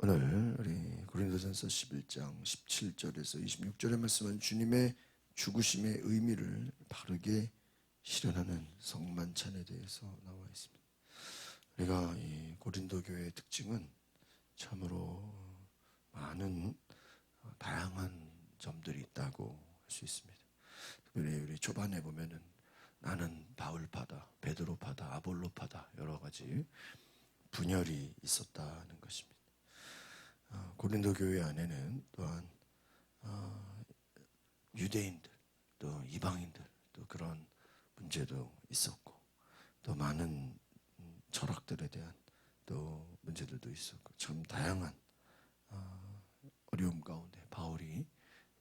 오늘 우리 고린도전서 11장 17절에서 26절의 말씀은 주님의 죽으심의 의미를 바르게 실현하는 성만찬에 대해서 나와 있습니다. 우리가 이 고린도 교회의 특징은 참으로 많은 다양한 점들이 있다고 할 수 있습니다. 특별히 우리 초반에 보면은 나는 바울파다, 베드로파다, 아볼로파다 여러 가지 분열이 있었다는 것입니다. 고린도 교회 안에는 또한 유대인들 또 이방인들 또 그런 문제도 있었고 또 많은 철학들에 대한 또 문제들도 있었고 참 다양한 어려움 가운데 바울이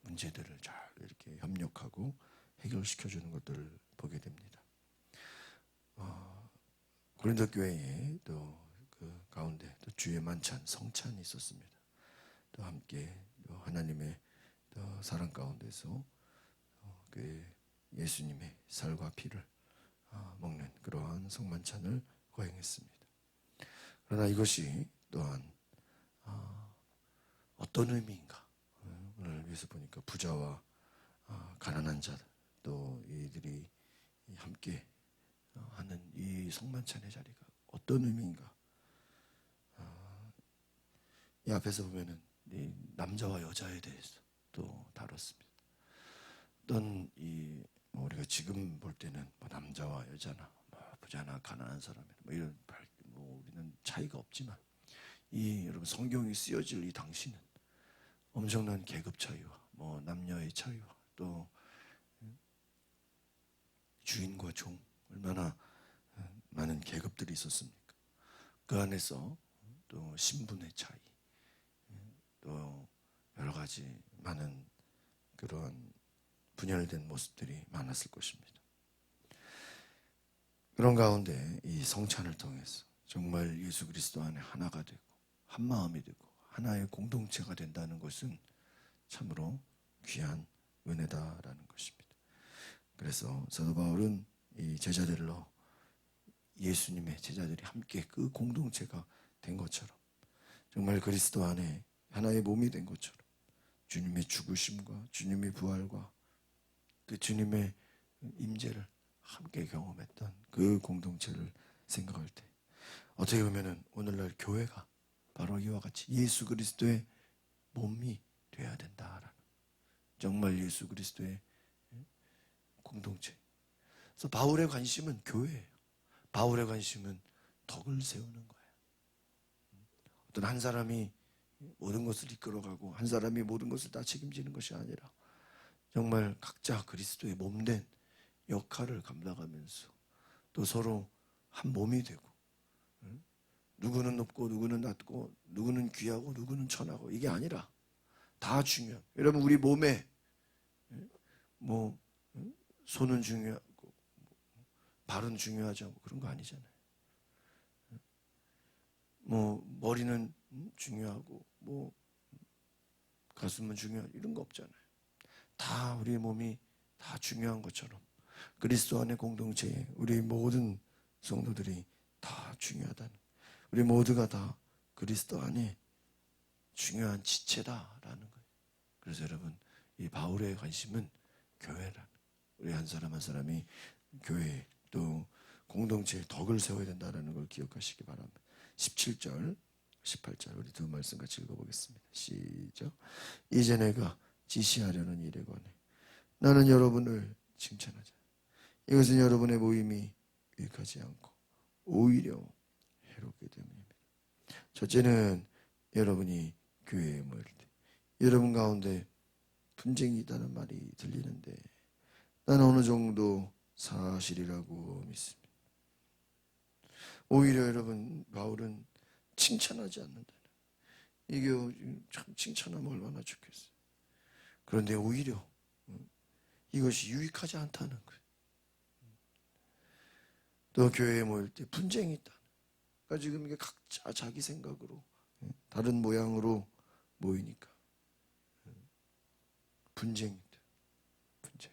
문제들을 잘 이렇게 협력하고 해결시켜주는 것들을 보게 됩니다. 고린도 교회에 또 그 가운데 또 주의 만찬 성찬이 있었습니다. 또 함께 또 하나님의 또 사랑 가운데서 그 예수님의 살과 피를 먹는 그러한 성만찬을 거행했습니다. 그러나 이것이 또한 어떤 의미인가? 오늘 위에서 보니까 부자와 가난한 자 또 이들이 함께 하는 이 성만찬의 자리가 어떤 의미인가? 이 앞에서 보면은 이 남자와 여자에 대해서 또 다뤘습니다. 어떤 우리가 지금 볼 때는 뭐 남자와 여자나 뭐 부자나 가난한 사람이나 뭐 이런 우리는 차이가 없지만 여러분 성경이 쓰여질 이 당시는 엄청난 계급 차이와 뭐 남녀의 차이와 또 주인과 종 얼마나 많은 계급들이 있었습니까? 그 안에서 또 신분의 차이 또 여러 가지 많은 그런 분열된 모습들이 많았을 것입니다. 그런 가운데 이 성찬을 통해서 정말 예수 그리스도 안에 하나가 되고 한 마음이 되고 하나의 공동체가 된다는 것은 참으로 귀한 은혜다라는 것입니다. 그래서 사도 바울은 이 제자들로 예수님의 제자들이 함께 그 공동체가 된 것처럼 정말 그리스도 안에 하나의 몸이 된 것처럼 주님의 죽으심과 주님의 부활과 그 주님의 임재를 함께 경험했던 그 공동체를 생각할 때 어떻게 보면은 오늘날 교회가 바로 이와 같이 예수 그리스도의 몸이 되어야 된다라는 정말 예수 그리스도의 공동체. 그래서 바울의 관심은 교회예요. 바울의 관심은 덕을 세우는 거예요. 어떤 한 사람이 모든 것을 이끌어가고 한 사람이 모든 것을 다 책임지는 것이 아니라 정말 각자 그리스도의 몸된 역할을 감당하면서 또 서로 한 몸이 되고 누구는 높고 누구는 낮고 누구는 귀하고 누구는 천하고 이게 아니라 다 중요한 여러분 우리 몸에 뭐 손은 중요하고 발은 중요하지 않고 그런 거 아니잖아요. 뭐 머리는 중요하고 뭐 가슴은 중요하고 이런 거 없잖아요. 다 우리 몸이 다 중요한 것처럼 그리스도 안의 공동체에 우리 모든 성도들이 다 중요하다는 우리 모두가 다 그리스도 안에 중요한 지체다라는 거예요. 그래서 여러분 이 바울의 관심은 교회라는 우리 한 사람 한 사람이 교회 또 공동체의 덕을 세워야 된다는 걸 기억하시기 바랍니다. 17절 18절 우리 두 말씀 같이 읽어보겠습니다. 시작. 이제 내가 지시하려는 일에 관해 나는 여러분을 칭찬하자. 이것은 여러분의 모임이 유익하지 않고 오히려 해롭기 때문입니다. 첫째는 여러분이 교회에 모일 때 여러분 가운데 분쟁이 있다는 말이 들리는데 나는 어느 정도 사실이라고 믿습니다. 오히려 여러분 바울은 칭찬하지 않는다. 이게 참 칭찬하면 얼마나 좋겠어요. 그런데 오히려 이것이 유익하지 않다는 거예요. 또 교회에 모일 때 분쟁이 있다. 그러니까 지금 이게 각자 자기 생각으로 다른 모양으로 모이니까 분쟁이 있다. 분쟁.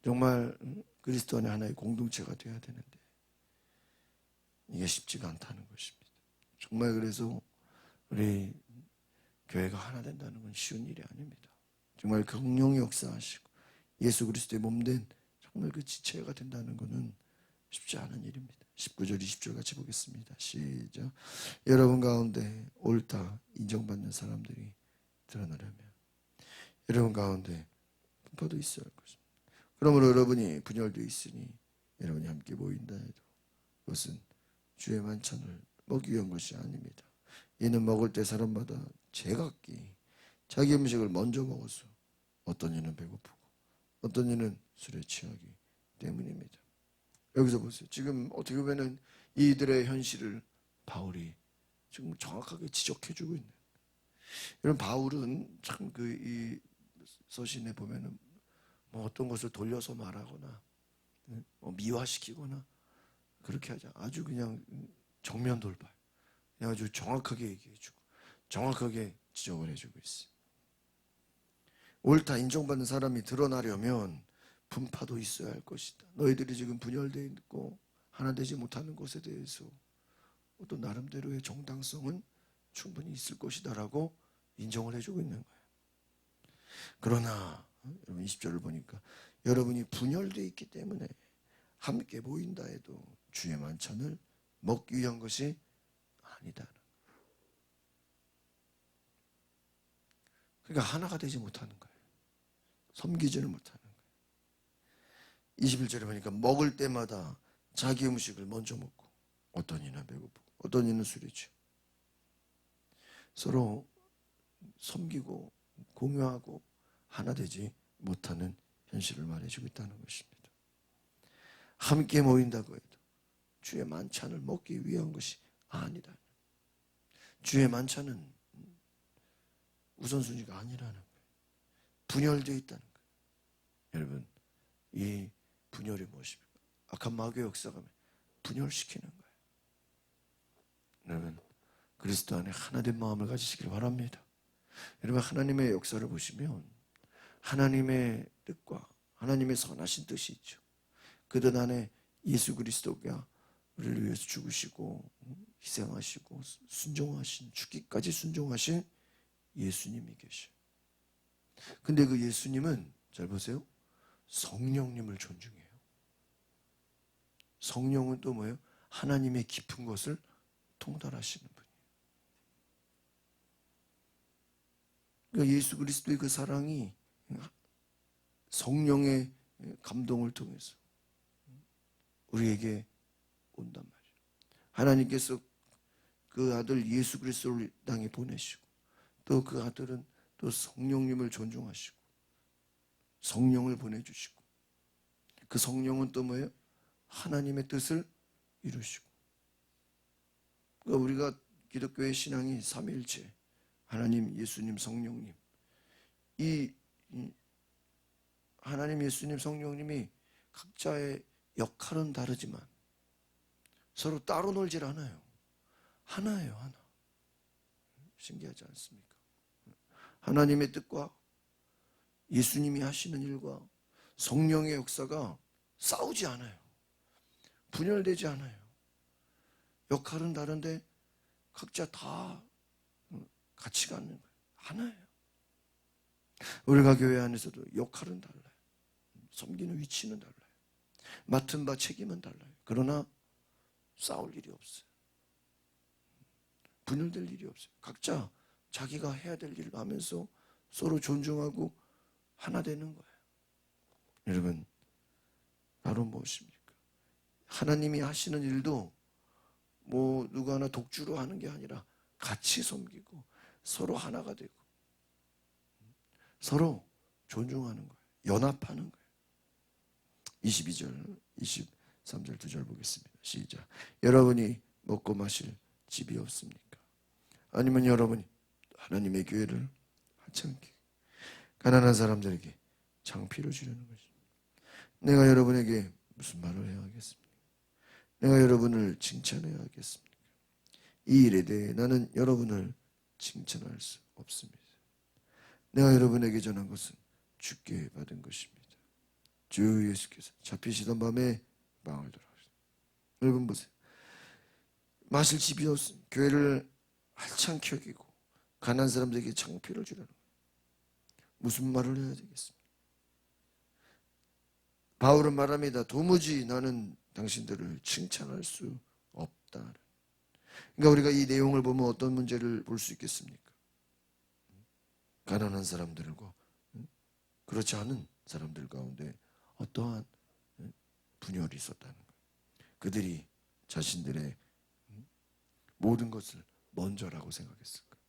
정말 그리스도 안에 하나의 공동체가 되어야 되는데 이게 쉽지가 않다는 것입니다. 정말 그래서 우리 교회가 하나 된다는 건 쉬운 일이 아닙니다. 정말 성령이 역사하시고 예수 그리스도의 몸된 정말 그 지체가 된다는 것은 쉽지 않은 일입니다. 19절 20절 같이 보겠습니다. 시작. 여러분 가운데 옳다 인정받는 사람들이 드러나려면 여러분 가운데 분파도 있어야 할 것입니다. 그러므로 여러분이 분열되어 있으니 여러분이 함께 모인다 해도 그것은 주의 만찬을 먹기 위한 것이 아닙니다. 이는 먹을 때 사람마다 제각기 자기 음식을 먼저 먹어서 어떤 이는 배고프고 어떤 이는 술에 취하기 때문입니다. 여기서 보세요. 지금 어떻게 보면 이들의 현실을 바울이 지금 정확하게 지적해주고 있는. 이런 바울은 참 이 서신에 보면은 뭐 어떤 것을 돌려서 말하거나 미화시키거나 그렇게 하지 아주 그냥 정면 돌발, 그냥 아주 정확하게 얘기해주고 정확하게 지적을 해주고 있어. 옳다 인정받는 사람이 드러나려면 분파도 있어야 할 것이다. 너희들이 지금 분열되어 있고 하나 되지 못하는 것에 대해서 어떤 나름대로의 정당성은 충분히 있을 것이다라고 인정을 해주고 있는 거예요. 그러나 여러분 20절을 보니까 여러분이 분열되어 있기 때문에 함께 모인다 해도 주의 만찬을 먹기 위한 것이 아니다. 그러니까 하나가 되지 못하는 거예요. 섬기지를 못하는 거예요. 21절에 보니까 먹을 때마다 자기 음식을 먼저 먹고 어떤 이는 배고프고 어떤 이는 술에 취하고 서로 섬기고 공유하고 하나 되지 못하는 현실을 말해주고 있다는 것입니다. 함께 모인다고 해도 주의 만찬을 먹기 위한 것이 아니다. 주의 만찬은 우선순위가 아니라는 거예요. 분열되어 있다는 거예요. 여러분 이 분열이 무엇입니까? 악한 마귀의 역사가 분열시키는 거예요. 여러분 그리스도 안에 하나된 마음을 가지시길 바랍니다. 여러분 하나님의 역사를 보시면 하나님의 뜻과 하나님의 선하신 뜻이 있죠. 그 뜻 안에 예수 그리스도가 우리를 위해서 죽으시고 희생하시고 순종하신 죽기까지 순종하신 예수님이 계셔요. 근데 그 예수님은 잘 보세요. 성령님을 존중해요. 성령은 또 뭐예요? 하나님의 깊은 것을 통달하시는 분이에요. 그러니까 예수 그리스도의 그 사랑이 성령의 감동을 통해서 우리에게 온단 말이에요. 하나님께서 그 아들 예수 그리스도를 땅에 보내시고 또 그 아들은 또 성령님을 존중하시고 성령을 보내주시고 그 성령은 또 뭐예요? 하나님의 뜻을 이루시고 그러니까 우리가 기독교의 신앙이 삼위일체 하나님, 예수님, 성령님 이 하나님, 예수님, 성령님이 각자의 역할은 다르지만 서로 따로 놀질 않아요. 하나예요, 하나. 신기하지 않습니까? 하나님의 뜻과 예수님이 하시는 일과 성령의 역사가 싸우지 않아요. 분열되지 않아요. 역할은 다른데 각자 다 같이 가는 거예요. 하나예요. 우리가 교회 안에서도 역할은 달라요. 섬기는 위치는 달라요. 맡은 바 책임은 달라요. 그러나 싸울 일이 없어요. 분열될 일이 없어요. 각자 자기가 해야 될 일을 하면서 서로 존중하고 하나 되는 거예요. 여러분, 바로 무엇입니까? 하나님이 하시는 일도 뭐 누구 하나 독주로 하는 게 아니라 같이 섬기고 서로 하나가 되고 서로 존중하는 거예요. 연합하는 거예요. 22절, 23절 두 절 보겠습니다. 시작. 여러분이 먹고 마실 집이 없습니까? 아니면 여러분이 하나님의 교회를 하찮게 가난한 사람들에게 장피로 주려는 것입니다. 내가 여러분에게 무슨 말을 해야 하겠습니까? 내가 여러분을 칭찬해야 하겠습니까? 이 일에 대해 나는 여러분을 칭찬할 수 없습니다. 내가 여러분에게 전한 것은 주께 받은 것입니다. 주 예수께서 잡히시던 밤에 방을 돌아가셨습니다. 여러분 보세요. 마실 집이 없음. 교회를 하찮게 여기고 가난한 사람들에게 창피를 주라는 거예요. 무슨 말을 해야 되겠습니까? 바울은 말합니다. 도무지 나는 당신들을 칭찬할 수 없다. 그러니까 우리가 이 내용을 보면 어떤 문제를 볼 수 있겠습니까? 가난한 사람들과 그렇지 않은 사람들 가운데 어떠한 분열이 있었다는 거예요. 그들이 자신들의 모든 것을 먼저라고 생각했을 거예요.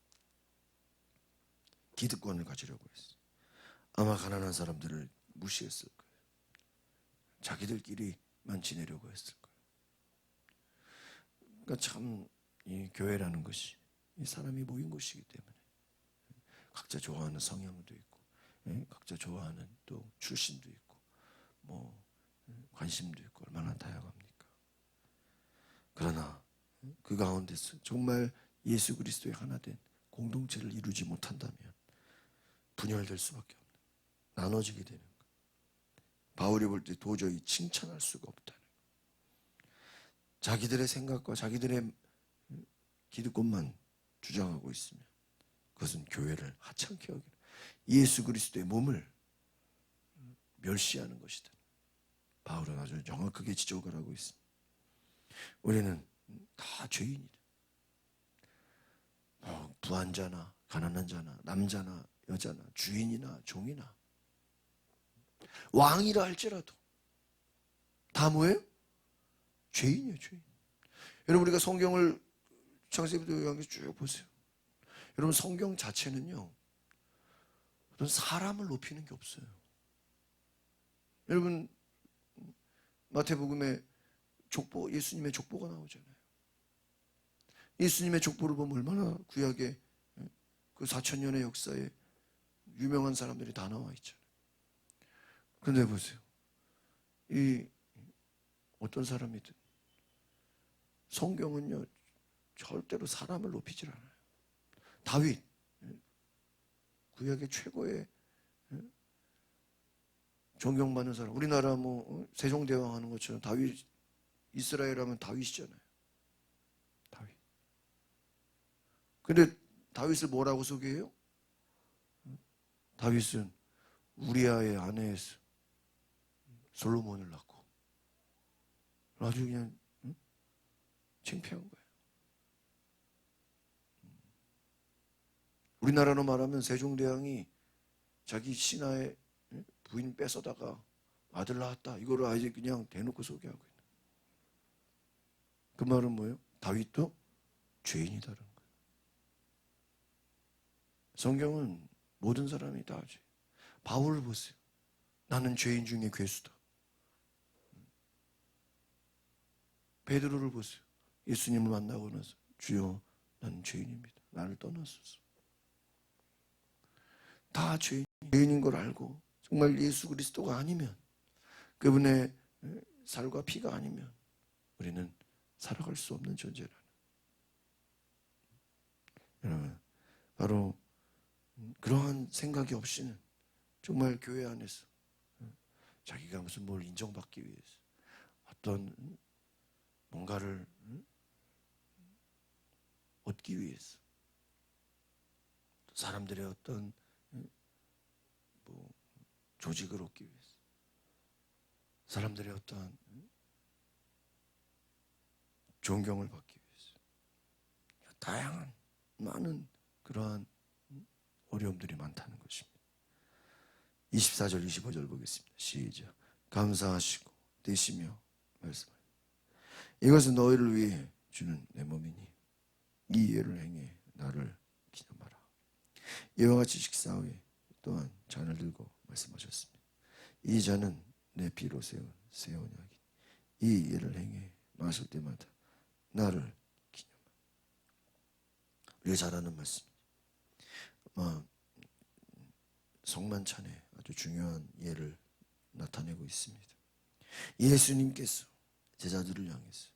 기득권을 가지려고 했어요. 아마 가난한 사람들을 무시했을 거예요. 자기들끼리만 지내려고 했을 거예요. 그러니까 참 이 교회라는 것이 이 사람이 모인 곳이기 때문에 각자 좋아하는 성향도 있고, 각자 좋아하는 또 출신도 있고, 뭐 관심도 있고 얼마나 다양합니까? 그러나 그 가운데서 정말 예수 그리스도의 하나된 공동체를 이루지 못한다면 분열될 수밖에 없는, 나눠지게 되는 것. 바울이 볼 때 도저히 칭찬할 수가 없다는 것. 자기들의 생각과 자기들의 기득권만 주장하고 있으면 그것은 교회를 하찮게 여기는, 예수 그리스도의 몸을 멸시하는 것이다. 바울은 아주 정확하게 지적을 하고 있습니다. 우리는 다 죄인이다. 부한자나 가난한 자나 남자나 여자나 주인이나 종이나 왕이라 할지라도 다 뭐예요? 죄인이에요, 죄인. 여러분 우리가 성경을 창세기부터 요한계시록 쭉 보세요. 여러분 성경 자체는요 어떤 사람을 높이는 게 없어요. 여러분 마태복음에 족보, 예수님의 족보가 나오잖아요. 예수님의 족보를 보면 얼마나 구약의 그 4,000년의 역사에 유명한 사람들이 다 나와 있잖아요. 그런데 보세요. 이 어떤 사람이든 성경은요 절대로 사람을 높이질 않아요. 다윗, 구약의 최고의 존경받는 사람. 우리나라 뭐 세종대왕 하는 것처럼 다윗, 이스라엘 하면 다윗이잖아요. 다윗. 근데 다윗을 뭐라고 소개해요? 다윗은 우리아의 아내에서 솔로몬을 낳고, 아주 그냥 창피한 거예요. 우리나라로 말하면 세종대왕이 자기 신하의 부인 뺏어다가 아들 낳았다, 이거를 아예 그냥 대놓고 소개하고 있는 거예요. 그 말은 뭐예요? 다윗도 죄인이다라는 거예요. 성경은 모든 사람이 다 죄. 바울을 보세요. 나는 죄인 중에 괴수다. 베드로를 보세요. 예수님을 만나고 나서 주여 나는 죄인입니다. 나를 떠나소서. 다 죄인인 걸 알고 정말 예수 그리스도가 아니면, 그분의 살과 피가 아니면 우리는 살아갈 수 없는 존재라는. 여러분 바로 그러한 생각이 없이는 정말 교회 안에서 자기가 무슨 뭘 인정받기 위해서 어떤 뭔가를 얻기 위해서, 사람들의 어떤 뭐 조직을 얻기 위해서, 사람들의 어떠한 존경을 받기 위해서 다양한 많은 그러한 어려움들이 많다는 것입니다. 24절 25절 보겠습니다. 시작. 감사하시고 되시며 말씀하시고 이것은 너희를 위해 주는 내 몸이니 이 예를 행해 나를 기념하라. 이와 같이 식사 후에 또한 잔을 들고 말씀하셨습니다. 이 잔은 내 피로 세운 새 언약이니 이 예를 행해 마실 때마다 나를 기념하라. 우리가 잘 아는 말씀입니다. 성만찬에 아주 중요한 예를 나타내고 있습니다. 예수님께서 제자들을 향해서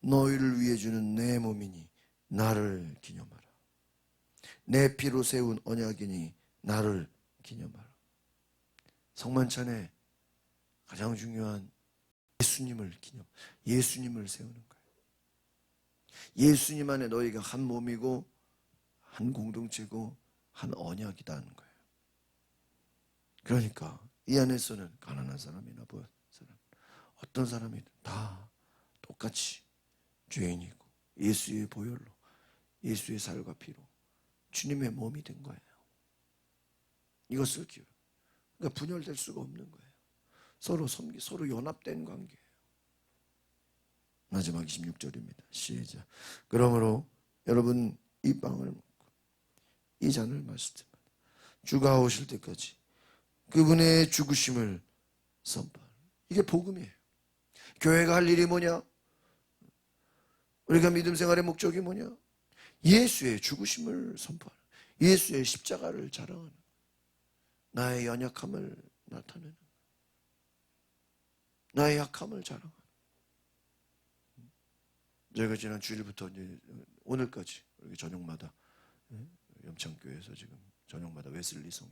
너희를 위해 주는 내 몸이니 나를 기념하라. 내 피로 세운 언약이니 나를 기념하라. 성만찬에 가장 중요한 예수님을 기념, 예수님을 세우는 거예요. 예수님 안에 너희가 한 몸이고 한 공동체고 한 언약이다는 거예요. 그러니까 이 안에서는 가난한 사람이나 부한 사람, 어떤 사람이든 다 똑같이 죄인이고 예수의 보혈로, 예수의 살과 피로 주님의 몸이 된 거예요. 이것을 기억. 그러니까 분열될 수가 없는 거예요. 서로 섬기, 서로 연합된 관계예요. 마지막 26절입니다. 시작. 그러므로 여러분 이 빵을 먹고 이 잔을 마실 때마다 주가 오실 때까지 그분의 죽으심을 선포하는, 이게 복음이에요. 교회가 할 일이 뭐냐? 우리가 믿음 생활의 목적이 뭐냐? 예수의 죽으심을 선포하는, 예수의 십자가를 자랑하는, 나의 연약함을 나타내는, 나의 약함을 자랑하는. 저희가 지난 주일부터 이제 오늘까지 저녁마다 염창교회에서 지금 저녁마다 웨슬리성에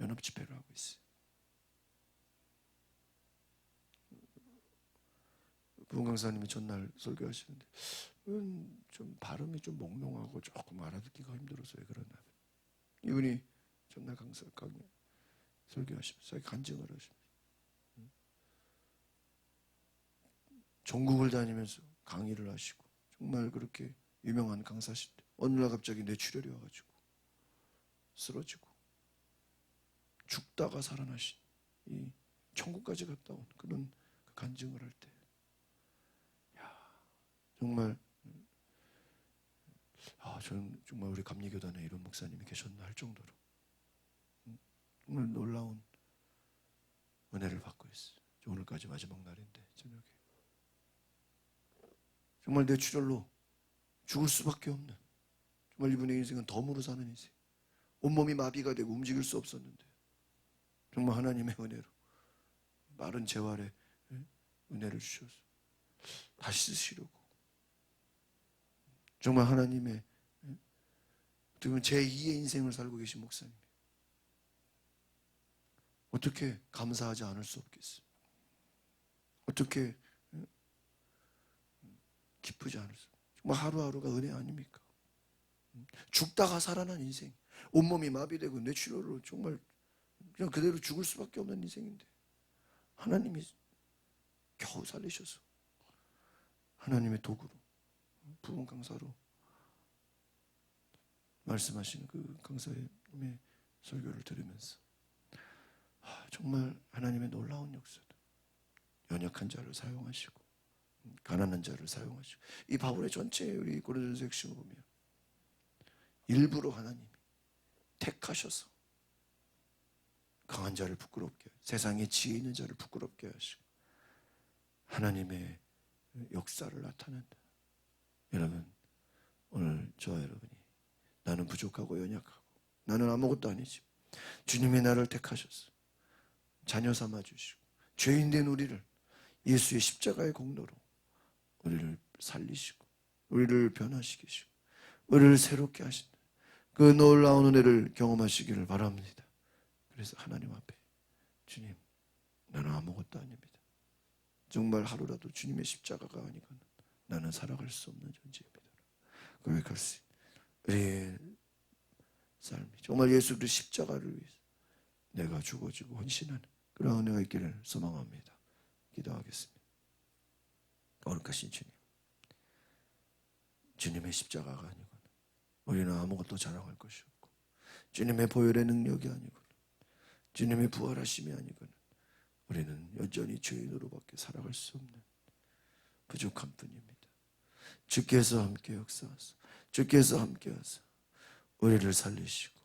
연합 집회를 하고 있어요. 부흥 강사님이 전날 설교하시는데 좀 발음이 좀 몽롱하고 조금 알아듣기가 힘들어서 왜 그러나. 이분이 전날 강사 강의 설교하시면서 간증을 하십니다. 전국을 다니면서 강의를 하시고 정말 그렇게 유명한 강사신데 어느 날 갑자기 뇌출혈이 와가지고 쓰러지고 죽다가 살아나신, 이 천국까지 갔다 온 그런 간증을 할 때, 정말 저는 정말 우리 감리교단에 이런 목사님이 계셨나 할 정도로 정말 놀라운 은혜를 받고 있어요. 오늘까지 마지막 날인데 저녁에 정말 뇌출혈로 죽을 수밖에 없는, 정말 이분의 인생은 덤으로 사는 인생, 온몸이 마비가 되고 움직일 수 없었는데 정말 하나님의 은혜로 마른 재활에 은혜를 주셔서 다시 쓰시려고, 정말 하나님의 어떻게 보면 제2의 인생을 살고 계신 목사님, 어떻게 감사하지 않을 수 없겠어요? 어떻게 기쁘지 않을 수? 정말 하루하루가 은혜 아닙니까? 죽다가 살아난 인생, 온몸이 마비되고 뇌출혈로 정말 그냥 그대로 죽을 수밖에 없는 인생인데 하나님이 겨우 살리셔서 하나님의 도구로, 부흥 강사로 말씀하시는 그 강사의 설교를 들으면서 정말 하나님의 놀라운 역사다. 연약한 자를 사용하시고 가난한 자를 사용하시고, 이 바울의 전체 우리 고린도전서 핵심을 보면 일부러 하나님이 택하셔서 강한 자를 부끄럽게, 세상에 지혜 있는 자를 부끄럽게 하시고 하나님의 역사를 나타낸다. 여러분, 오늘 저와 여러분이 나는 부족하고 연약하고 나는 아무것도 아니지, 주님이 나를 택하셔서 자녀 삼아 주시고 죄인된 우리를 예수의 십자가의 공로로 우리를 살리시고 우리를 변화시키시고 우리를 새롭게 하신다. 그 놀라운 은혜를 경험하시기를 바랍니다. 그래서 하나님 앞에, 주님, 나는 아무것도 아닙니다. 정말 하루라도 주님의 십자가가 아니고는 나는 살아갈 수 없는 존재입니다. 고백할 수 있는 우리의 삶이 정말 예수 그리스도 십자가를 위해서 내가 죽어지고 헌신하는 그런 은혜가 있기를 소망합니다. 기도하겠습니다. 거룩하신 주님, 주님의 십자가가 아니고는 우리는 아무것도 자랑할 것이 없고, 주님의 보혈의 능력이 아니고는, 주님의 부활하심이 아니고는 우리는 여전히 죄인으로밖에 살아갈 수 없는 부족한 뿐입니다. 주께서 함께 역사하사, 주께서 함께 하사 우리를 살리시고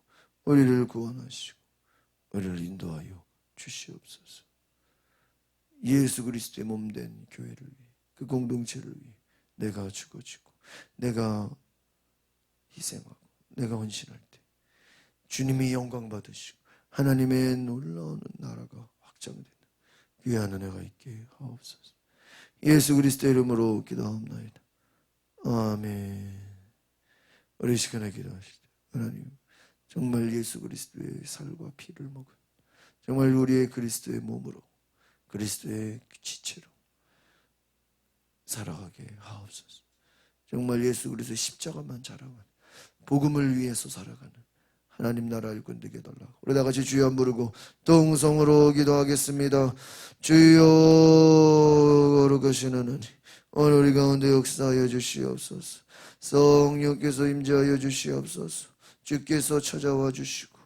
우리를 구원하시고 우리를 인도하여 주시옵소서. 예수 그리스도의 몸된 교회를 위해, 그 공동체를 위해 내가 죽어지고 내가 희생하고 내가 헌신할 때 주님이 영광 받으시고 하나님의 놀라운 나라가 확장되는 귀한 은혜가 있게 하옵소서. 예수 그리스도의 이름으로 기도하옵나이다. 아멘. 우리 시간에 기도하실 때 하나님, 정말 예수 그리스도의 살과 피를 먹은, 정말 우리의 그리스도의 몸으로, 그리스도의 지체로 살아가게 하옵소서. 정말 예수 그리스도 십자가만 자랑하는, 복음을 위해서 살아가는 하나님 나라를 건드게 달라고. 우리 다 같이 주여 부르고 동성으로 기도하겠습니다. 주여, 거룩하신 하나님, 오늘 우리 가운데 역사하여 주시옵소서. 성령께서 임재하여 주시옵소서. 주께서 찾아와 주시고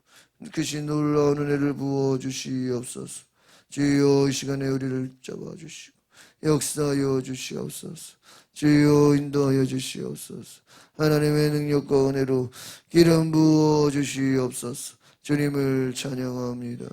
그것이 놀라운 은혜를 부어 주시옵소서. 주여, 이 시간에 우리를 잡아주시고 역사하여 주시옵소서. 주여, 인도하여 주시옵소서. 하나님의 능력과 은혜로 기름 부어 주시옵소서. 주님을 찬양합니다.